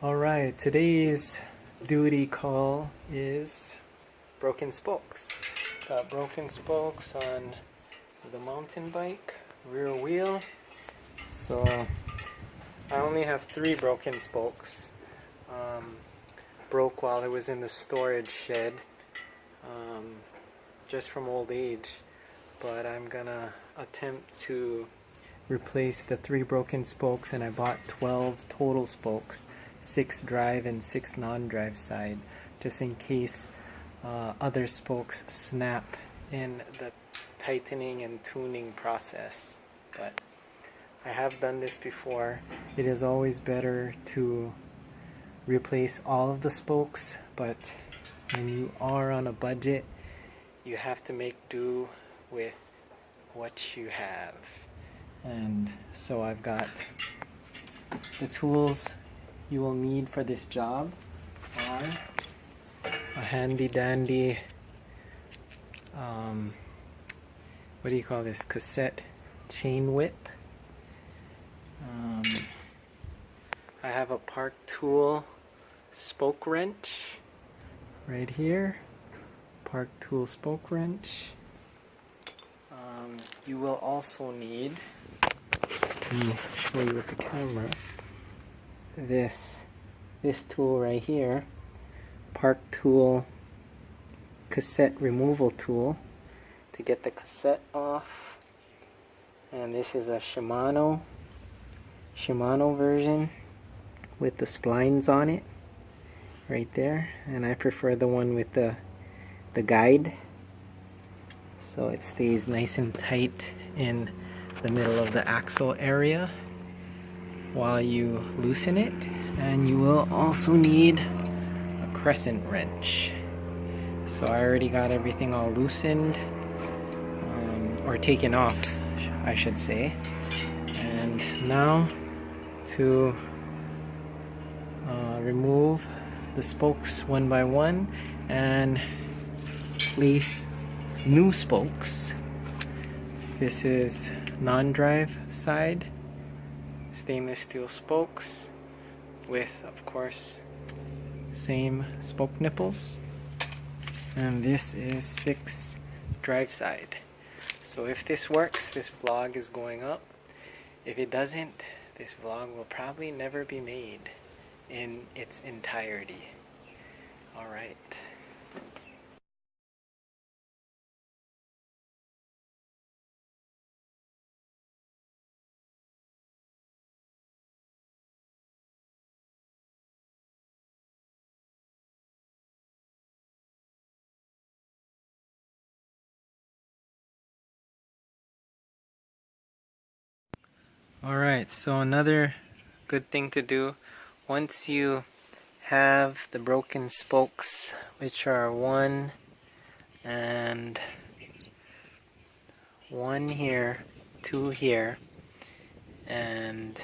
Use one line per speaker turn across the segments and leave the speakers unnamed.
Alright, today's duty call is broken spokes. Got broken spokes on the mountain bike, rear wheel. So I only have 3 broken spokes. Broke while it was in the storage shed, just from old age. But I'm gonna attempt to replace the 3 broken spokes, and I bought 12 total spokes. 6 drive and 6 non-drive side, just in case other spokes snap in the tightening and tuning process. But I have done this before. It is always better to replace all of the spokes, but when you are on a budget, you have to make do with what you have. And so I've got the tools you will need for this job are a handy dandy what do you call this, cassette chain whip. I have a Park Tool spoke wrench right here. Park Tool spoke wrench. You will also need, let me show you with the camera, this tool right here, Park Tool cassette removal tool to get the cassette off. And this is a Shimano version with the splines on it right there, and I prefer the one with the guide, so it stays nice and tight in the middle of the axle area while you loosen it. And you will also need a crescent wrench. So I already got everything all loosened, or taken off I should say. And now to remove the spokes one by one and place new spokes. This is non-drive side, stainless steel spokes with, of course, same spoke nipples. And this is 6 drive side. So if this works, this vlog is going up. If it doesn't, this vlog will probably never be made in its entirety. Alright. Alright, so another good thing to do once you have the broken spokes, which are 1 and 1 here, 2 here, and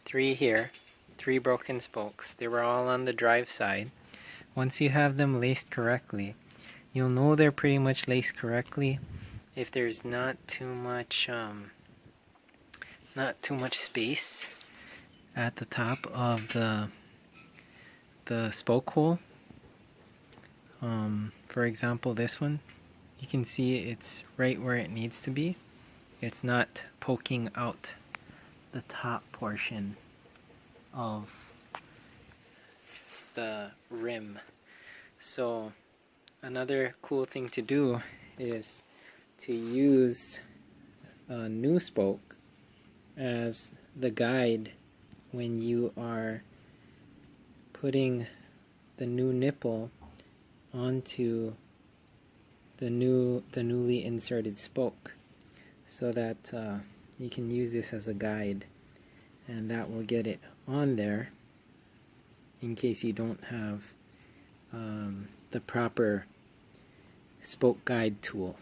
3 here, 3 broken spokes. They were all on the drive side. Once you have them laced correctly, you'll know they're pretty much laced correctly if there's not too much space at the top of the spoke hole. For example, this one, you can see it's right where it needs to be. It's not poking out the top portion of the rim. So another cool thing to do is to use a new spoke as the guide when you are putting the new nipple onto the newly inserted spoke, so that you can use this as a guide, and that will get it on there in case you don't have the proper spoke guide tool.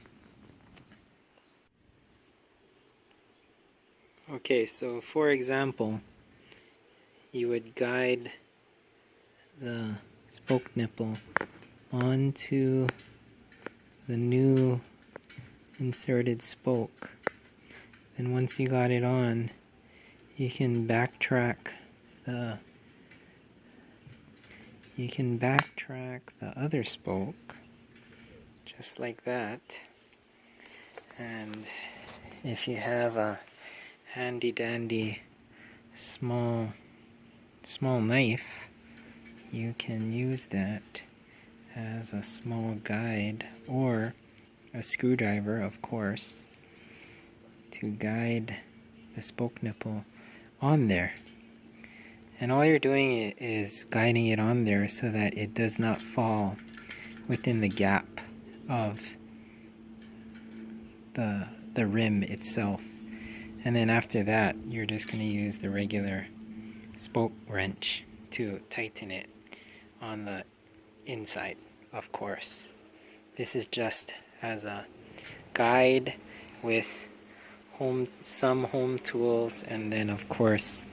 Okay, so for example, you would guide the spoke nipple onto the new inserted spoke. And once you got it on, you can backtrack the you can backtrack the other spoke just like that. And if you have a handy dandy small knife, you can use that as a small guide, or a screwdriver, of course, to guide the spoke nipple on there. And all you're doing is guiding it on there so that it does not fall within the gap of the rim itself. And then after that, you're just going to use the regular spoke wrench to tighten it on the inside, of course. This is just as a guide with some home tools, and then of course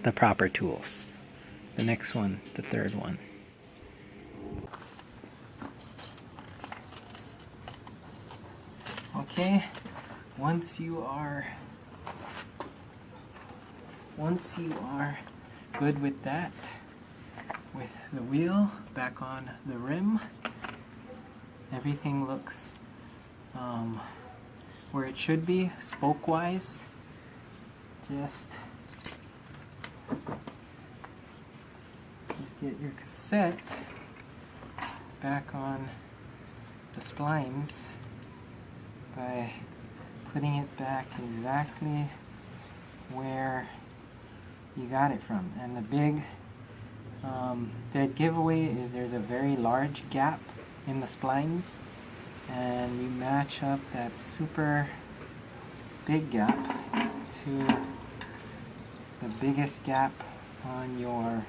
the proper tools. The next one, the third one. Okay, once you are good with that, with the wheel back on the rim, everything looks where it should be, spoke wise. Just get your cassette back on the splines by putting it back exactly where you got it from. And the big dead giveaway is there's a very large gap in the splines, and you match up that super big gap to the biggest gap on your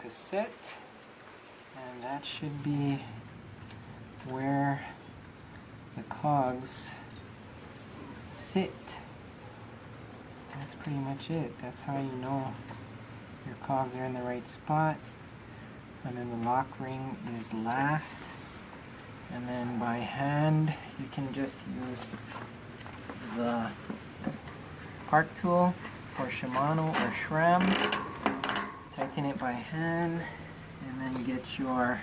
cassette, and that should be where the cogs sit. That's pretty much it. That's how you know your cogs are in the right spot. And then the lock ring is last. And then by hand, you can just use the park tool for Shimano or SRAM. Tighten it by hand, and then get your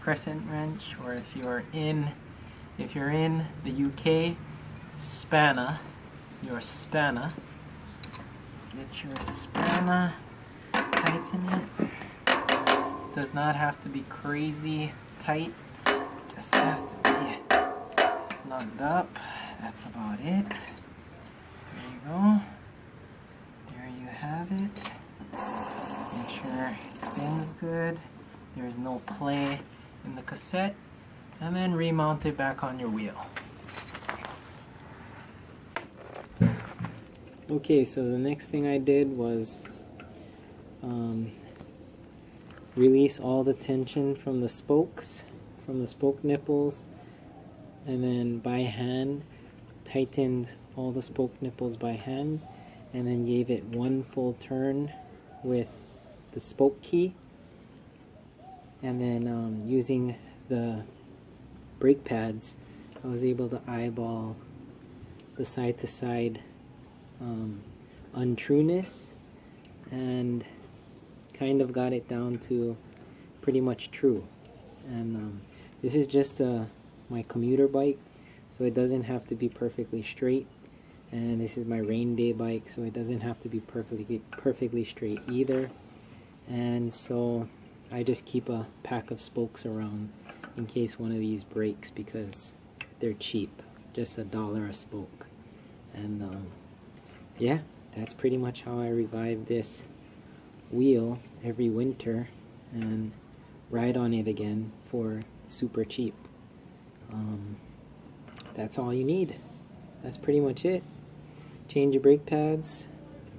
crescent wrench, or if you're in the UK, spanner, your spanner. Get your spanner, tighten it. Does not have to be crazy tight, just has to be snugged up. That's about it. There you go. There you have it. Make sure it spins good, there's no play in the cassette, and then remount it back on your wheel. Okay, so the next thing I did was release all the tension from the spokes, from the spoke nipples, and then by hand tightened all the spoke nipples by hand, and then gave it one full turn with the spoke key, and then using the brake pads, I was able to eyeball the side to side untrueness, and kind of got it down to pretty much true. And this is just my commuter bike, so it doesn't have to be perfectly straight, and this is my rain day bike, so it doesn't have to be perfectly straight either. And so I just keep a pack of spokes around in case one of these breaks, because they're cheap, just $1 a spoke. And yeah, that's pretty much how I revive this wheel every winter and ride on it again for super cheap. That's all you need. That's pretty much it. Change your brake pads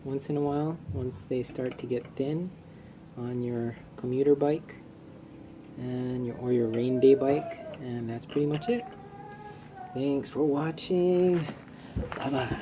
once in a while, once they start to get thin on your commuter bike and or your rain day bike, and that's pretty much it. Thanks for watching. Bye bye.